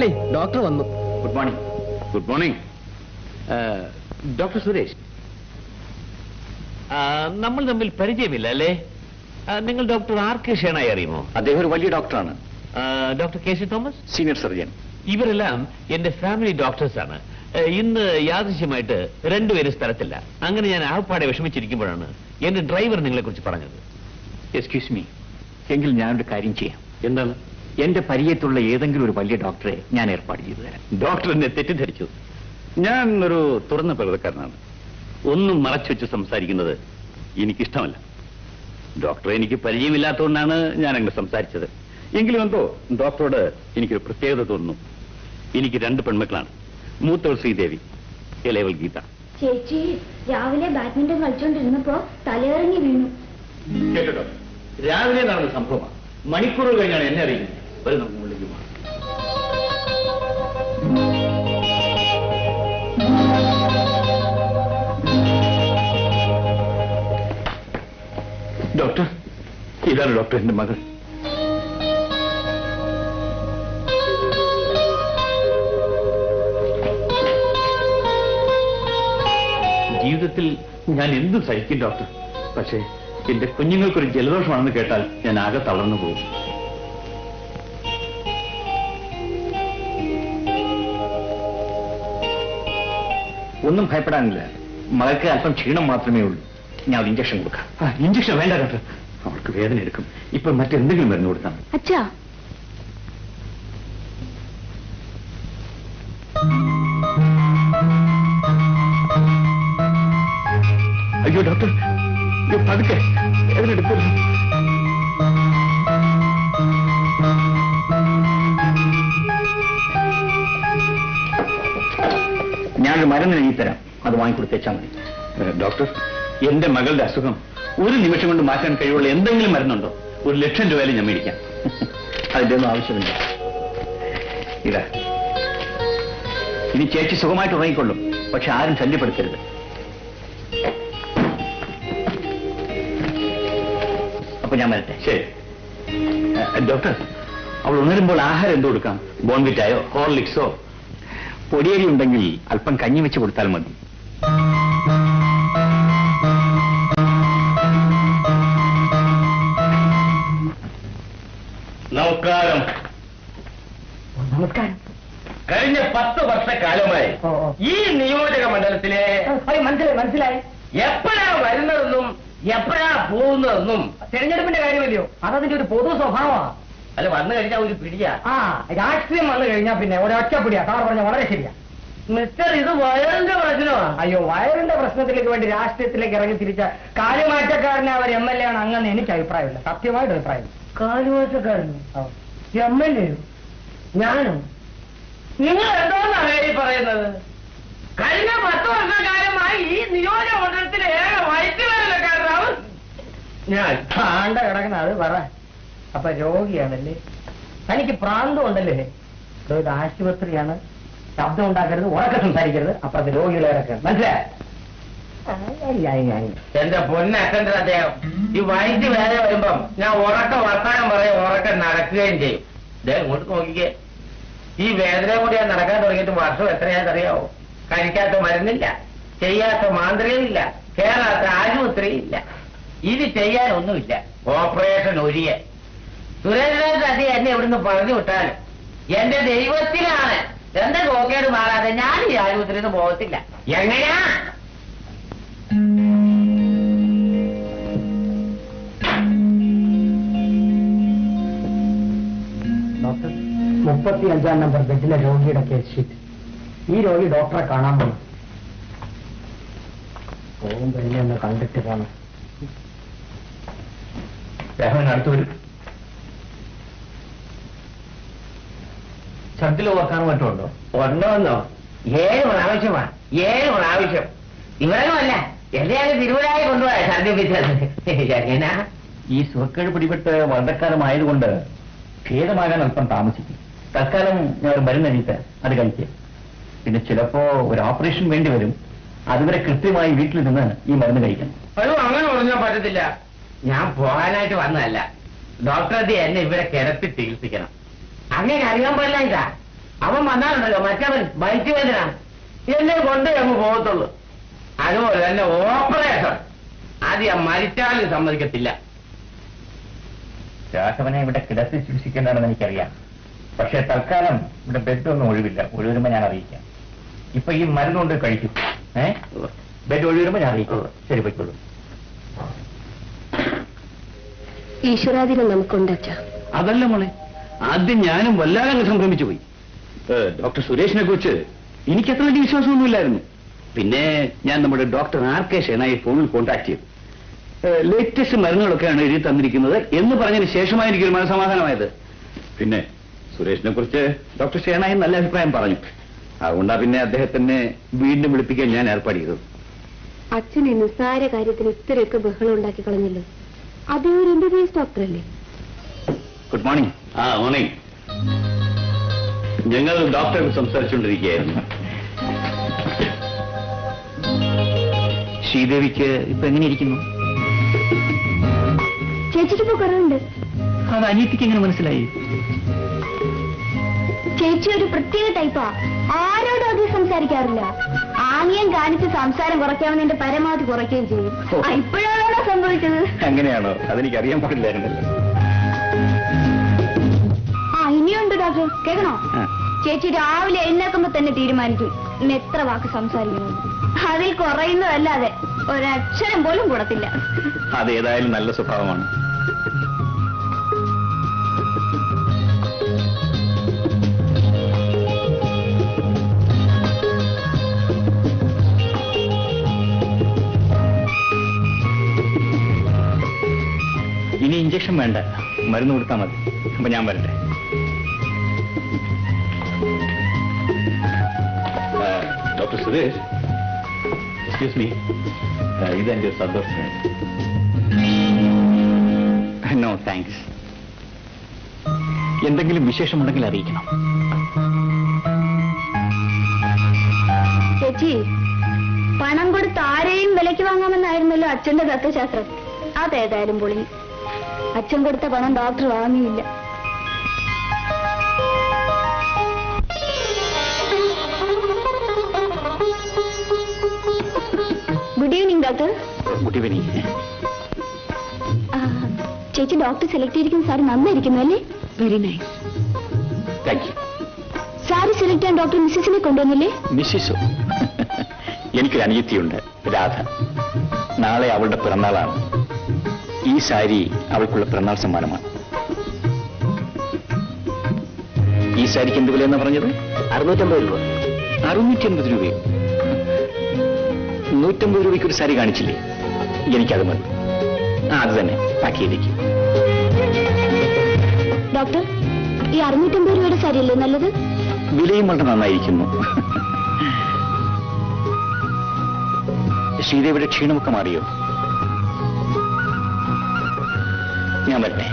Daddy, doctor വന്നു. Good morning. Good morning. Doctor Suresh, നമ്മൾ തമ്മിൽ പരിചയമില്ല അല്ലേ? നിങ്ങൾ ഡോക്ടർ ആർ കെ ഷേണായി അറിയുമോ? അദ്ദേഹം ഒരു വലിയ ഡോക്ടറാണ്. Doctor K C Thomas, senior surgeon. ഇവരെല്ലാം എന്റെ ഫാമിലി ഡോക്ടേഴ്സാണ്. ഇന്ന് യാദൃശ്യമായിട്ട് രണ്ടുപേരും സ്ഥലത്തില്ല. അങ്ങനെ ഞാൻ ആപ്പാടെ വിഷമിച്ചിരിക്കുമ്പോഴാണ് എന്റെ ഡ്രൈവർ നിങ്ങളെ കുറിച്ച് പറഞ്ഞത്. എക്സ്ക്യൂസ് മീ, എങ്കിൽ ഞാനൊരു കാര്യം ചെയ്യാം. എന്താണ്? എന്റെ പരിചയത്തുള്ള ഏതെങ്കിലും ഒരു വലിയ ഡോക്ടറെ ഞാൻ ഏർപ്പാട് ചെയ്തു തരാം. ഡോക്ടർ എന്നെ തെറ്റിദ്ധരിച്ചു. ഞാൻ ഒരു തുറന്ന പ്രകൃതക്കാരനാണ്. ഒന്നും മറച്ചു വെച്ച് സംസാരിക്കുന്നത് എനിക്കിഷ്ടമല്ല. ഡോക്ടറെ എനിക്ക് പരിചയമില്ലാത്തതുകൊണ്ടാണ് ഞാൻ അങ്ങനെ സംസാരിച്ചത്. എങ്കിലും എന്തോ ഡോക്ടറോട് എനിക്കൊരു പ്രത്യേകത തോന്നുന്നു. എനിക്ക് 2 പെൺമക്കളാണ്. മൂത്തവൾ ശ്രീദേവി, ഇളയവൾ ഗീത. ചേച്ചി രാവിലെ ബാഡ്മിന്റൺ കളിച്ചോണ്ടിരുന്നപ്പോ തലയിറങ്ങി വീണു. കേട്ടോ, രാവിലെ നടന്ന സംഭവമാണ്. മണിക്കൂറുകൾ കഴിഞ്ഞാണ് എന്നെ അറിയുന്നത്. ഒരു നമുക്ക് മുകളിലേക്ക് പോകാം. ഡോക്ടർ, ഇതാണ് ഡോക്ടർ, എന്റെ മകൾ. ജീവിതത്തിൽ ഞാൻ എന്തും സഹിക്കും ഡോക്ടർ. പക്ഷേ എന്റെ കുഞ്ഞുങ്ങൾക്കൊരു ജലദോഷമാണെന്ന് കേട്ടാൽ ഞാൻ ആകെ തളർന്നു പോകും. ഒന്നും ഭയപ്പെടാനില്ല. മകൾക്ക് അല്പം ക്ഷീണം മാത്രമേ ഉള്ളൂ. ഞാൻ ഒരു ഇഞ്ചക്ഷൻ കൊടുക്കാം. ഇഞ്ചക്ഷൻ വേണ്ട ഡോക്ടർ, അവൾക്ക് വേദന എടുക്കും. ഇപ്പൊ മറ്റെന്തെങ്കിലും മരുന്ന് കൊടുക്കാം. അച്ഛാ, അയ്യോ ഡോക്ടർ, പതുക്കെ, വേദന എടുക്കരുത്. ഞാനൊരു മരുന്ന് എഴുതിത്തരാം, അത് വാങ്ങിക്കൊടുത്തേച്ചാൽ മതി. ഡോക്ടർ, എന്റെ മകളുടെ അസുഖം ഒരു നിമിഷം കൊണ്ട് മാറ്റാൻ കഴിവുള്ള എന്തെങ്കിലും മരുന്നുണ്ടോ? 1,00,000 രൂപയിലും ഞാൻ മേടിക്കാം. അതിന്റെ ഒന്നും ആവശ്യമില്ല. ഇതാ, ഇനി ചേച്ചി സുഖമായിട്ട് ഉറങ്ങിക്കൊള്ളും. പക്ഷെ ആരും ശല്യപ്പെടുത്തരുത്. അപ്പൊ ഞാൻ വരട്ടെ. ശരി ഡോക്ടർ, അവൾ ഉണരുമ്പോൾ ആഹാരം എന്ത് കൊടുക്കാം? ബോൺവിറ്റായോ ഹോർലിക്സോ? പൊടിയരി ഉണ്ടെങ്കിൽ അല്പം കഞ്ഞി വെച്ച് കൊടുത്താൽ മതി. നമസ്കാരം. നമസ്കാരം. കഴിഞ്ഞ 10 വർഷക്കാലമായി ഈ നിയോജക മണ്ഡലത്തിലെ മനസ്സിലായി എപ്പോഴാ വരുന്നതെന്നും എപ്പോഴാ പോകുന്നതെന്നും തെരഞ്ഞെടുപ്പിന്റെ കാര്യമല്ലയോ, അതതിന്റെ ഒരു പൊതു സ്വഭാവമാണ്. അല്ല, വന്നു കഴിഞ്ഞാൽ ഒരു പിടിയാ. രാഷ്ട്രീയം വന്നു കഴിഞ്ഞാൽ പിന്നെ ഒരൊറ്റപ്പിടിയാ. സാർ പറഞ്ഞ വളരെ ശരിയാ. മിസ്റ്റർ, ഇത് വയറിന്റെ പ്രശ്നമാണ്. അയ്യോ, വയറിന്റെ പ്രശ്നത്തിലേക്ക് വേണ്ടി രാഷ്ട്രീയത്തിലേക്ക് ഇറങ്ങി തിരിച്ച കാലുമാറ്റക്കാരനെ അവർ MLA ആണ് അങ്ങനെ എനിക്ക് അഭിപ്രായമില്ല. സത്യമായിട്ട് അഭിപ്രായം. കാലുമാറ്റക്കാരനോ? MLA? ഞാനോ? നിങ്ങൾ എന്തോന്നാണ് ഈ പറയുന്നത്? കഴിഞ്ഞ 10 വർഷക്കാലമായി ഈ നിയോജക മണ്ഡലത്തിലെ ഏക വൈദ്യുതകാരനാവും ഞാൻ. ആണ്ട കിടക്കുന്ന അത് പറ. അപ്പൊ രോഗിയാണല്ലേ? തനിക്ക് പ്രാന്തം ഉണ്ടല്ലേ? ഇത് ആശുപത്രിയാണ്. ശബ്ദം ഉണ്ടാക്കരുത്, ഉറക്കെ സംസാരിക്കരുത്. അപ്പൊ അത് രോഗികളെ ഇറക്കണം. മനസ്സിലായി? എന്റെ പൊന്നക്കണ്ട അദ്ദേഹം ഈ വൈദ്യുതി വേറെ വരുമ്പം ഞാൻ ഉറക്ക വർത്താനം പറയും, ഉറക്ക നടക്കുകയും ചെയ്യും. അദ്ദേഹം ഇങ്ങോട്ട് നോക്കിക്കേ. ഈ വേദന കൂടി ഞാൻ നടക്കാൻ തുടങ്ങിയിട്ട് വർഷം എത്രയാണെന്നറിയാവോ? കഴിക്കാത്ത മരുന്നില്ല, ചെയ്യാത്ത മാന്ത്രികയില്ല, കേറാത്ത ആശുപത്രിയില്ല. ഇത് ചെയ്യാനൊന്നുമില്ല. ഓപ്പറേഷൻ ഒഴിയെ. സുരേന്ദ്രൻ അതി എന്നെ ഇവിടുന്ന് പറഞ്ഞു വിട്ടാലും എന്റെ ദൈവത്തിലാണ് എന്റെ നോക്കേട് മാറാതെ ഞാൻ ഈ ആശുപത്രിയിൽ നിന്ന് പോകത്തില്ല. എങ്ങനെയാ? ഡോക്ടർ, 35-ാം നമ്പർ ബെഡിലെ രോഗിയുടെ കേസ് ഷീറ്റ്. ഈ രോഗി ഡോക്ടറെ കാണാൻ പോകും. പോകുമ്പോ എന്നെ ഒന്ന് കണ്ടിട്ട് പോണം. അടുത്ത് വരും. ഛർദിൽ ഓർക്കാനും മറ്റുണ്ടോ? ഉണ്ടോന്നോ? 7 പ്രാവശ്യമാണ്. 7 പ്രാവശ്യം. ഇവരൊന്നുമല്ല, എന്നെയാണ് തിരുവനായി കൊണ്ടുപോയ ഛർദിപ്പിച്ചത്. എങ്ങനാ? ഈ സുഖക്കേട് പിടിപെട്ട് വളരെക്കാലമായതുകൊണ്ട് ഭേദമാകാൻ അല്പം താമസിക്കും. തൽക്കാലം ഞാൻ ഒരു മരുന്ന് എഴുതിയിട്ട് അത് കഴിക്കുക. പിന്നെ ചിലപ്പോ ഒരു ഓപ്പറേഷൻ വേണ്ടി വരും. അതുവരെ കൃത്യമായി വീട്ടിൽ നിന്ന് ഈ മരുന്ന് കഴിക്കണം. അയ്യോ, അങ്ങനെ പറഞ്ഞാൽ പറ്റത്തില്ല. ഞാൻ പോകാനായിട്ട് വന്നതല്ല. ഡോക്ടർ എന്നെ ഇവിടെ കിടത്തി ചികിത്സിക്കണം. അങ്ങനെ അറിയാൻ പാടില്ല. ഇതാ അവൻ വന്നാലുണ്ടല്ലോ മറ്റവൻ ബൈക്ക് വേദന എന്നെ കൊണ്ടേ അങ്ങ് പോകത്തുള്ളൂ. അതുപോലെ തന്നെ ഓപ്പറേഷൻ അത് ഞാൻ മരിച്ചാലും സമ്മതിക്കത്തില്ല. രാഘവനെ ഇവിടെ കിടത്തി ചികിത്സിക്കേണ്ടതാണെന്ന് എനിക്കറിയാം. പക്ഷെ തൽക്കാലം ഇവിടെ ബെഡൊന്നും ഒഴിവില്ല. ഒഴിവരുമ്പോ ഞാൻ അറിയിക്കാം. ഇപ്പൊ ഈ മരുന്നുകൊണ്ട് കഴിക്കും. ബെഡ് ഒഴിവരുമ്പോ ഞാൻ അറിയിക്കും. ശരി, പോയിക്കോളൂ. ഈശ്വരാധീനം നമുക്കുണ്ടച്ച. അതല്ല മോളെ, ആദ്യം ഞാനും വല്ലാതെ സംഭ്രമിച്ചു പോയി. ഡോക്ടർ സുരേഷിനെ കുറിച്ച് എനിക്ക് അത്ര വലിയ വിശ്വാസമൊന്നുമില്ലായിരുന്നു. പിന്നെ ഞാൻ നമ്മുടെ ഡോക്ടർ RK ഷേണായി ഫോണിൽ കോൺടാക്ട് ചെയ്തു. ലേറ്റസ്റ്റ് മരുന്നുകളൊക്കെയാണ് എഴുതി തന്നിരിക്കുന്നത് എന്ന് പറഞ്ഞതിന് ശേഷമായി എനിക്കൊരു മനസ്സമാധാനമായത്. പിന്നെ സുരേഷിനെ കുറിച്ച് ഡോക്ടർ ഷേണായി നല്ല അഭിപ്രായം പറഞ്ഞു. അതുകൊണ്ടാ പിന്നെ അദ്ദേഹത്തിനെ വീണ്ടും വിളിപ്പിക്കാൻ ഞാൻ ഏർപ്പാട് ചെയ്തത്. അച്ഛൻ ഈ നിസ്സാര കാര്യത്തിന് ഇത്രയൊക്കെ ബഹളം ഉണ്ടാക്കി കളഞ്ഞല്ലോ. അതേ ഒരു MBBS ഡോക്ടറല്ലേ? Good morning. മോർണിംഗ്. ഞങ്ങൾ ഡോക്ടറെ സംസാരിച്ചുകൊണ്ടിരിക്കുകയായിരുന്നു. ശ്രീദേവിക്ക് ഇപ്പൊ എങ്ങനെയിരിക്കുന്നു? ചേച്ചിക്കിപ്പോ കുറവുണ്ട്. അത് അനിയത്തിക്ക് എങ്ങനെ മനസ്സിലായി? ചേച്ചി ഒരു പ്രത്യേക ടൈപ്പാ. ആരോടും അധികം സംസാരിക്കാറില്ല. ആംഗ്യം കാണിച്ച് സംസാരം കുറയ്ക്കാമെന്നെ പരമാവധി കുറയ്ക്കുകയും ചെയ്യും. ഇപ്പോഴാണോ സംഭവിച്ചത്? അങ്ങനെയാണോ? അതെനിക്കറിയാൻ പാടില്ലായിരുന്നല്ലോ. ഇനിയുണ്ട് ഡോക്ടർ, കേൾക്കണോ? ചേച്ചി രാവിലെ എഴുന്നേക്കുമ്പോ തന്നെ തീരുമാനിക്കും ഇന്ന് എത്ര വാക്ക് സംസാരിക്കണമെന്ന്. അതിൽ കുറയുന്നതല്ലാതെ ഒരക്ഷരം പോലും കൂടത്തില്ല. അതേതായാലും നല്ല സ്വഭാവമാണ്. ഇനി ഇഞ്ചക്ഷൻ വേണ്ട, മരുന്ന് കൊടുത്താൽ മതി. അപ്പൊ ഞാൻ വരട്ടെ. ഡോക്ടർ സുരേഷ്, എക്സ്ക്യൂസ് മീ, ഇതെന്റെ സന്തോഷം. No thanks. എന്തെങ്കിലും വിശേഷമുണ്ടെങ്കിൽ അറിയിക്കണം. ചേച്ചി, പണം കൊടുത്ത് ആരെയും വിലയ്ക്ക് വാങ്ങാമെന്നായിരുന്നല്ലോ അച്ഛന്റെ തത്വശാസ്ത്രം. അതേതായാലും പൊളി. അച്ഛൻ കൊടുത്ത പണം ഡോക്ടർ വാങ്ങിയില്ല. Good evening doctor. Good evening. ചേച്ചി ഡോക്ടർ സെലക്ട് ചെയ്തിരിക്കുന്ന സാരി നന്നായിരിക്കുന്നു അല്ലേ? Very nice. Thank you. Sari select ചെയ്യാൻ ഡോക്ടർ മിസ്സിസിനെ കൊണ്ടുവന്നില്ലേ? മിസ്സിസോ? എനിക്കൊരു അനിയത്തിയുണ്ട്, രാധ. നാളെ അവളുടെ പിറന്നാളാണ്. ഈ സാരി അവൾക്കുള്ള പിറന്നാൾ സമ്മാനമാണ്. ഈ സാരിക്ക് എന്ത് വിലയെന്നാ പറഞ്ഞത്? 650 രൂപ. 680 രൂപയോ? 150 രൂപയ്ക്ക് ഒരു സാരി കാണിച്ചില്ലേ? എനിക്കത് മതി. അത് തന്നെ പാക്ക് ചെയ്തേക്ക്. ഡോക്ടർ, ഈ 650 രൂപയുടെ സാരിയല്ലേ നല്ലത്? വിലയും വളരെ നന്നായിരിക്കുന്നു. ശ്രീദേവിയുടെ ക്ഷീണമൊക്കെ മാറിയോ? ഞാൻ വരട്ടെ.